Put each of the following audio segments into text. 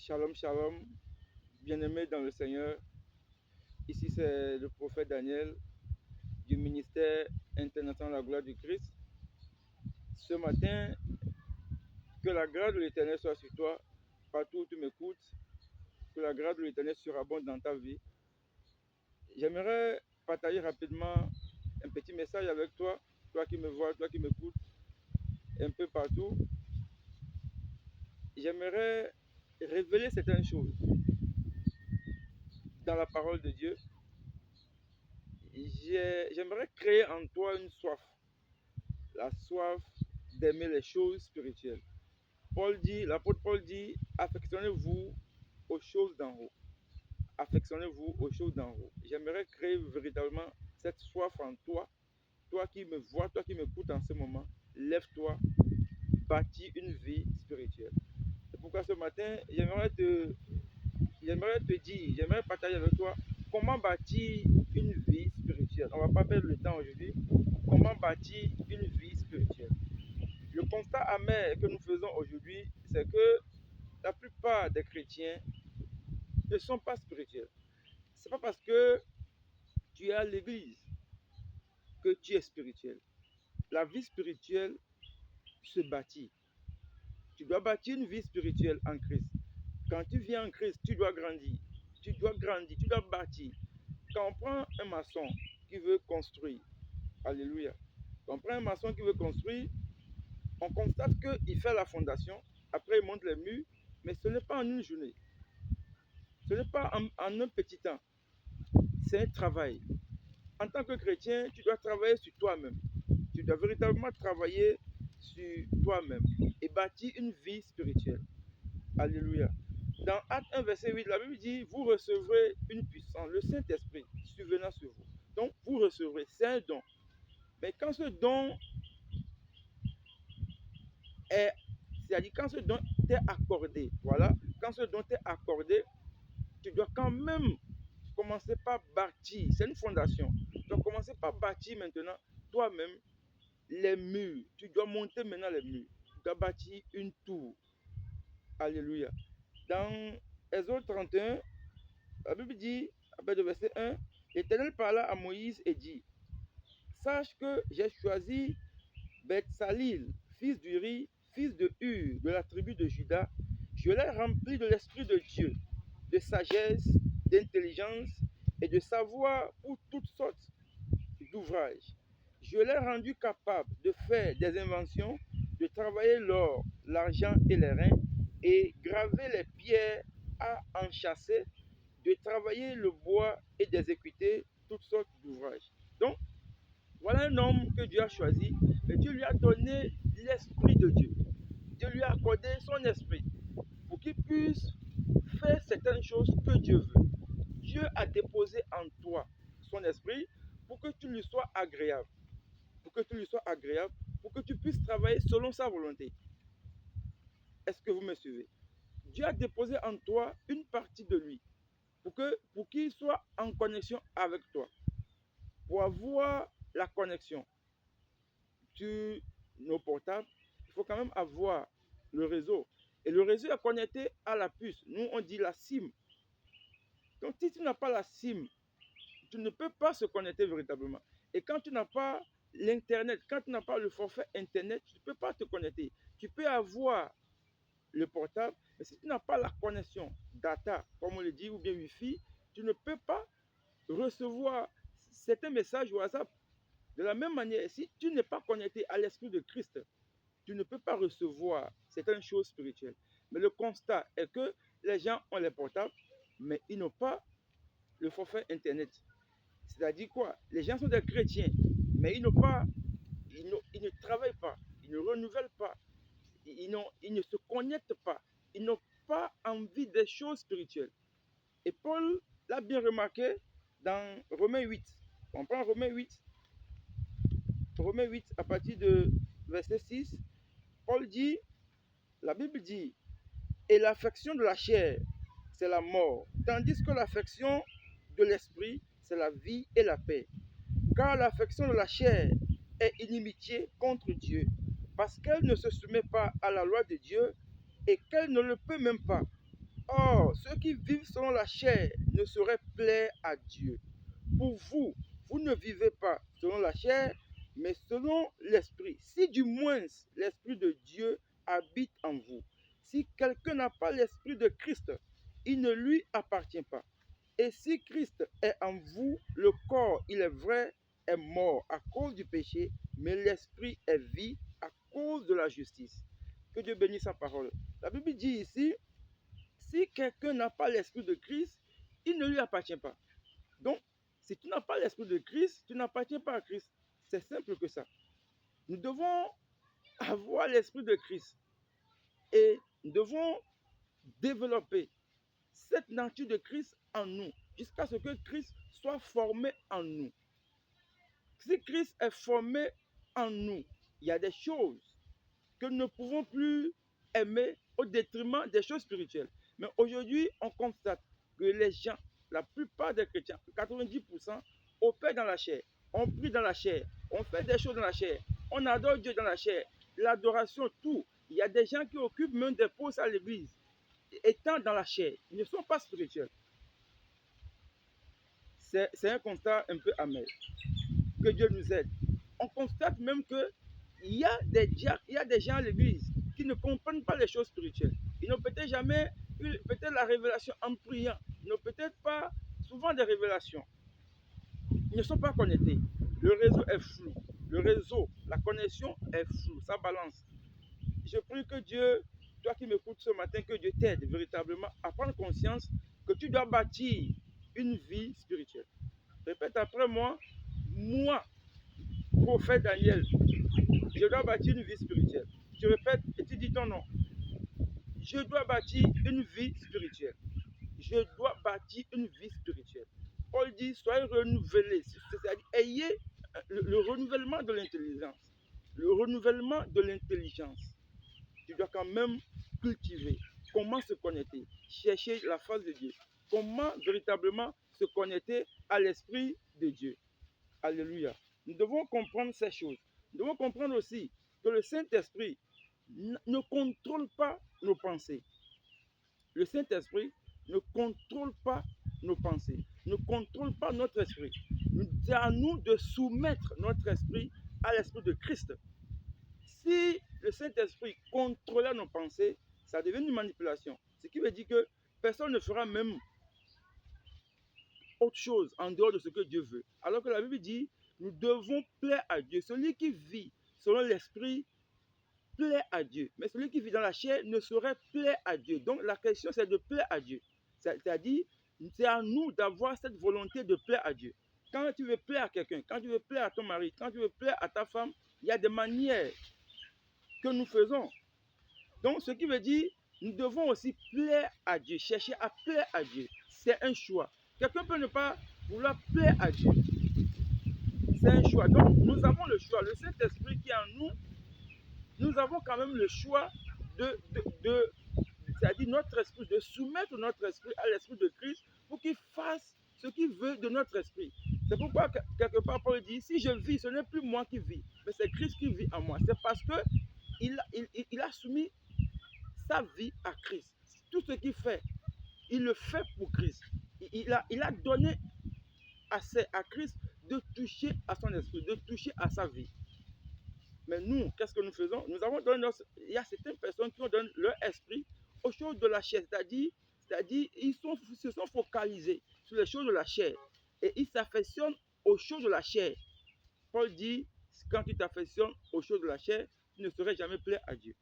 Shalom, shalom, bien-aimés dans le Seigneur. Ici, c'est le prophète Daniel du ministère international de la gloire du Christ. Ce matin, que la grâce de l'Éternel soit sur toi, partout où tu m'écoutes, que la grâce de l'Éternel surabonde dans ta vie. J'aimerais partager rapidement un petit message avec toi, toi qui me vois, toi qui m'écoutes, un peu partout. J'aimerais révéler certaines choses dans la parole de Dieu. J'aimerais créer en toi une soif, la soif d'aimer les choses spirituelles. L'apôtre Paul dit, affectionnez-vous aux choses d'en haut. Affectionnez-vous aux choses d'en haut. J'aimerais créer véritablement cette soif en toi, toi qui me vois, toi qui m'écoutes en ce moment. Lève-toi, bâtis une vie spirituelle. C'est pourquoi ce matin, j'aimerais partager avec toi comment bâtir une vie spirituelle. On ne va pas perdre le temps aujourd'hui. Comment bâtir une vie spirituelle. Le constat amer que nous faisons aujourd'hui, c'est que la plupart des chrétiens ne sont pas spirituels. Ce n'est pas parce que tu es à l'église que tu es spirituel. La vie spirituelle se bâtit. Tu dois bâtir une vie spirituelle en Christ. Quand tu viens en Christ, tu dois grandir. Tu dois grandir, tu dois bâtir. Quand on prend un maçon qui veut construire, alléluia, quand on prend un maçon qui veut construire, on constate qu'il fait la fondation, après il monte les murs, mais ce n'est pas en une journée. Ce n'est pas en un petit temps. C'est un travail. En tant que chrétien, tu dois travailler sur toi-même. Tu dois véritablement travailler sur toi-même et bâtir une vie spirituelle. Alléluia. Dans Acte 1, verset 8, la Bible dit, vous recevrez une puissance, le Saint-Esprit survenant sur vous. Donc, vous recevrez, c'est un don. Mais quand ce don est, c'est-à-dire quand ce don t'est accordé, voilà, quand ce don t'est accordé, tu dois quand même commencer par bâtir, c'est une fondation. Tu dois commencer par bâtir maintenant toi-même les murs. Tu dois monter maintenant les murs. Tu dois bâtir une tour. Alléluia. Dans Exode 31, la Bible dit, à partir du verset 1, l'Éternel parla à Moïse et dit, sache que j'ai choisi Beth-Salil, fils d'Uri, fils de Hur, de la tribu de Juda. Je l'ai rempli de l'Esprit de Dieu, de sagesse, d'intelligence et de savoir pour toutes sortes d'ouvrages. Je l'ai rendu capable de faire des inventions, de travailler l'or, l'argent et les reins, et graver les pierres à enchâsser, de travailler le bois et d'exécuter toutes sortes d'ouvrages. Donc, voilà un homme que Dieu a choisi, et Dieu lui a donné l'Esprit de Dieu. Dieu lui a accordé son esprit pour qu'il puisse faire certaines choses que Dieu veut. Dieu a déposé en toi son esprit pour que tu lui sois agréable. Pour que tu lui sois agréable, pour que tu puisses travailler selon sa volonté. Est-ce que vous me suivez? Dieu a déposé en toi une partie de lui pour qu'il soit en connexion avec toi. Pour avoir la connexion sur nos portables, il faut quand même avoir le réseau. Et le réseau est connecté à la puce. Nous, on dit la SIM. Donc, si tu n'as pas la SIM, tu ne peux pas se connecter véritablement. Et quand tu n'as pas l'Internet, quand tu n'as pas le forfait Internet, tu ne peux pas te connecter. Tu peux avoir le portable, mais si tu n'as pas la connexion data, comme on le dit, ou bien Wi-Fi, tu ne peux pas recevoir certains messages WhatsApp. De la même manière, si tu n'es pas connecté à l'Esprit de Christ, tu ne peux pas recevoir certaines choses spirituelles. Mais le constat est que les gens ont les portables, mais ils n'ont pas le forfait Internet. C'est-à-dire quoi? Les gens sont des chrétiens, mais ils ne travaillent pas, ils ne renouvellent pas, ils ne se connectent pas, ils n'ont pas envie des choses spirituelles. Et Paul l'a bien remarqué dans Romains 8. On prend Romains 8 à partir de verset 6. Paul dit, la Bible dit, et l'affection de la chair, c'est la mort, tandis que l'affection de l'esprit, c'est la vie et la paix. Car l'affection de la chair est inimitié contre Dieu, parce qu'elle ne se soumet pas à la loi de Dieu et qu'elle ne le peut même pas. Or, ceux qui vivent selon la chair ne sauraient plaire à Dieu. Pour vous, vous ne vivez pas selon la chair, mais selon l'Esprit. Si du moins l'Esprit de Dieu habite en vous. Si quelqu'un n'a pas l'Esprit de Christ, il ne lui appartient pas. Et si Christ est en vous, le corps, il est vrai, est mort à cause du péché, mais l'Esprit est vie à cause de la justice. Que Dieu bénisse sa parole. La Bible dit ici, si quelqu'un n'a pas l'Esprit de Christ, il ne lui appartient pas. Donc, si tu n'as pas l'Esprit de Christ, tu n'appartiens pas à Christ. C'est simple que ça. Nous devons avoir l'Esprit de Christ et nous devons développer cette nature de Christ en nous jusqu'à ce que Christ soit formé en nous. Si Christ est formé en nous, il y a des choses que nous ne pouvons plus aimer au détriment des choses spirituelles. Mais aujourd'hui, on constate que les gens, la plupart des chrétiens, 90%, opèrent dans la chair. On prie dans la chair. On fait des choses dans la chair. On adore Dieu dans la chair. L'adoration, tout. Il y a des gens qui occupent même des postes à l'église, étant dans la chair. Ils ne sont pas spirituels. C'est un constat un peu amer. Que Dieu nous aide. On constate même que il y a des diacres, il y a des gens à l'église qui ne comprennent pas les choses spirituelles. Ils n'ont peut-être jamais eu peut-être la révélation en priant. Ils n'ont peut-être pas souvent des révélations. Ils ne sont pas connectés. Le réseau est flou. Le réseau, la connexion est floue. Ça balance. Je prie que Dieu, toi qui m'écoutes ce matin, que Dieu t'aide véritablement à prendre conscience que tu dois bâtir une vie spirituelle. Répète après moi, prophète Daniel, je dois bâtir une vie spirituelle. Tu répètes et tu dis ton nom. Je dois bâtir une vie spirituelle. Je dois bâtir une vie spirituelle. Paul dit, soyez renouvelés. C'est-à-dire, ayez le renouvellement de l'intelligence. Le renouvellement de l'intelligence. Tu dois quand même cultiver. Comment se connecter? Chercher la face de Dieu. Comment véritablement se connecter à l'Esprit de Dieu. Alléluia. Nous devons comprendre ces choses. Nous devons comprendre aussi que le Saint-Esprit ne contrôle pas nos pensées. Le Saint-Esprit ne contrôle pas nos pensées, ne contrôle pas notre esprit. C'est à nous de soumettre notre esprit à l'esprit de Christ. Si le Saint-Esprit contrôlait nos pensées, ça devient une manipulation. Ce qui veut dire que personne ne fera même autre chose en dehors de ce que Dieu veut. Alors que la Bible dit, nous devons plaire à Dieu. Celui qui vit selon l'esprit plaît à Dieu. Mais celui qui vit dans la chair ne saurait plaire à Dieu. Donc la question c'est de plaire à Dieu. C'est-à-dire, c'est à nous d'avoir cette volonté de plaire à Dieu. Quand tu veux plaire à quelqu'un, quand tu veux plaire à ton mari, quand tu veux plaire à ta femme, il y a des manières que nous faisons. Donc ce qui veut dire, nous devons aussi plaire à Dieu, chercher à plaire à Dieu. C'est un choix. Quelqu'un peut ne pas vouloir plaire à Dieu. C'est un choix. Donc nous avons le choix. Le Saint-Esprit qui est en nous, nous avons quand même le choix c'est-à-dire notre esprit, de soumettre notre esprit à l'esprit de Christ pour qu'il fasse ce qu'il veut de notre esprit. C'est pourquoi, quelque part, Paul dit, si je vis, ce n'est plus moi qui vis, mais c'est Christ qui vit en moi. C'est parce qu'il a soumis sa vie à Christ. Tout ce qu'il fait, il le fait pour Christ. Il a donné à Christ de toucher à son esprit, de toucher à sa vie. Mais nous, qu'est-ce que nous faisons? Nous avons donné il y a certaines personnes qui ont donné leur esprit aux choses de la chair, c'est-à-dire ils se sont focalisés sur les choses de la chair et ils s'affectionnent aux choses de la chair. Paul dit, quand tu t'affectionnes aux choses de la chair, tu ne saurais jamais plaire à Dieu.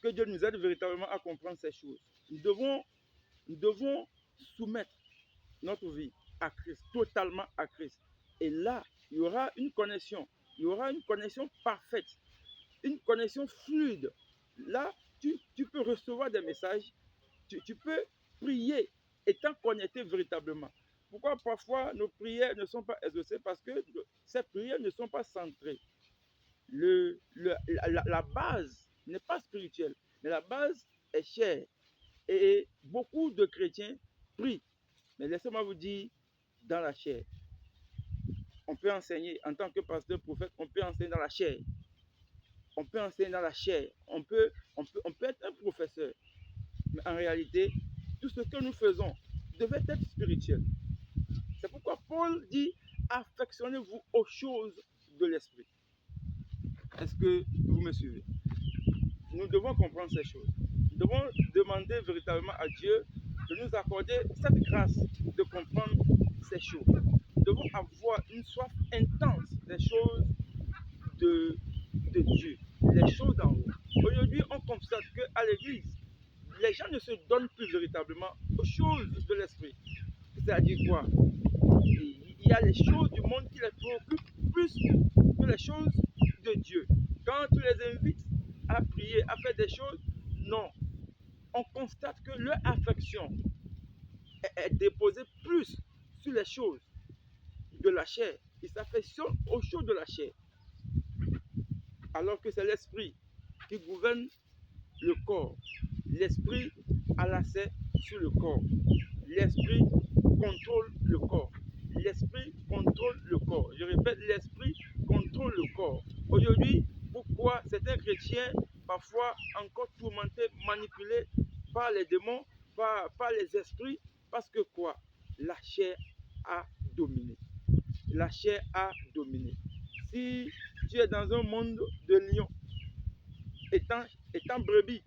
Que Dieu nous aide véritablement à comprendre ces choses. Nous devons soumettre notre vie à Christ, totalement à Christ. Et là, il y aura une connexion. Il y aura une connexion parfaite, une connexion fluide. Là, tu peux recevoir des messages, tu peux prier étant connecté véritablement. Pourquoi parfois nos prières ne sont pas exaucées? Parce que ces prières ne sont pas centrées. La base n'est pas spirituelle, mais la base est chère. Et beaucoup de chrétiens prient. Mais laissez-moi vous dire, dans la chair. On peut enseigner en tant que pasteur, prophète, on peut enseigner dans la chair. On peut enseigner dans la chair. On peut être un professeur. Mais en réalité, tout ce que nous faisons devait être spirituel. C'est pourquoi Paul dit affectionnez-vous aux choses de l'esprit. Est-ce que vous me suivez? Nous devons comprendre ces choses. Nous devons demander véritablement à Dieu de nous accorder cette grâce de comprendre ces choses. Nous devons avoir une soif intense des choses de Dieu, les choses d'en haut. Aujourd'hui, on constate qu'à l'église, les gens ne se donnent plus véritablement aux choses de l'esprit. C'est-à-dire quoi? Il y a les choses du monde qui les préoccupent plus que les choses de Dieu. Quand tu les invites à prier, à faire des choses, non. On constate que leur affection est déposée plus sur les choses de la chair. Ils s'affectionnent aux choses de la chair. Alors que c'est l'esprit qui gouverne le corps. L'esprit a l'accès sur le corps. L'esprit contrôle le corps. L'esprit contrôle le corps. Je répète, l'esprit contrôle le corps. Aujourd'hui, pourquoi certains chrétiens, parfois encore tourmentés, manipulés par les démons, par les esprits, parce que quoi? La chair a dominé. La chair a dominé. Si tu es dans un monde de lions, étant brebis,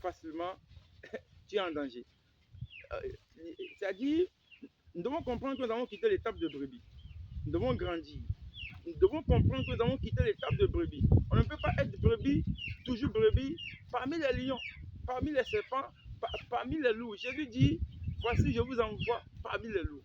facilement, tu es en danger. C'est-à-dire, nous devons comprendre que nous avons quitté l'étape de brebis. Nous devons grandir. Nous devons comprendre que nous avons quitté l'étape de brebis. On ne peut pas être brebis, toujours brebis, parmi les lions, parmi les serpents, parmi les loups. Jésus dit, voici, je vous envoie parmi les loups.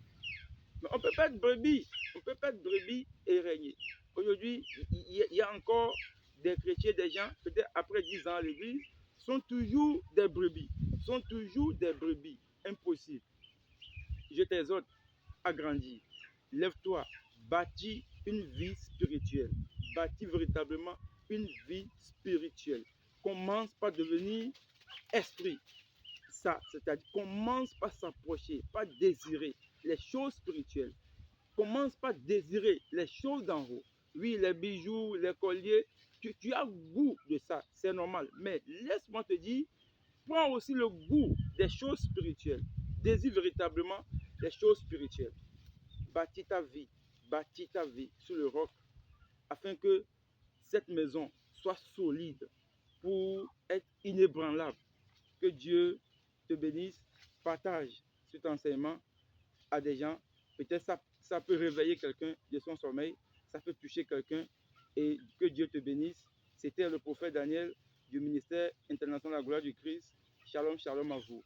Mais on ne peut pas être brebis. On ne peut pas être brebis et régner. Aujourd'hui, il y a encore des chrétiens, des gens, peut-être après 10 ans à l'église, sont toujours des brebis. Sont toujours des brebis. Impossible. Je t'exhorte à grandir. Lève-toi, bâtis une vie spirituelle. Bâtis véritablement une vie spirituelle. Commence par devenir esprit. Ça, c'est-à-dire commence par s'approcher, par désirer les choses spirituelles. Commence par désirer les choses d'en haut. Oui, les bijoux, les colliers, tu as goût de ça, c'est normal. Mais laisse-moi te dire, prends aussi le goût des choses spirituelles. Désire véritablement les choses spirituelles. Bâtis ta vie sur le roc, afin que cette maison soit solide pour être inébranlable. Que Dieu te bénisse. Partage cet enseignement à des gens. Peut-être ça peut réveiller quelqu'un de son sommeil, ça peut toucher quelqu'un, et que Dieu te bénisse. C'était le prophète Daniel du ministère international de la gloire du Christ. Shalom, shalom à vous.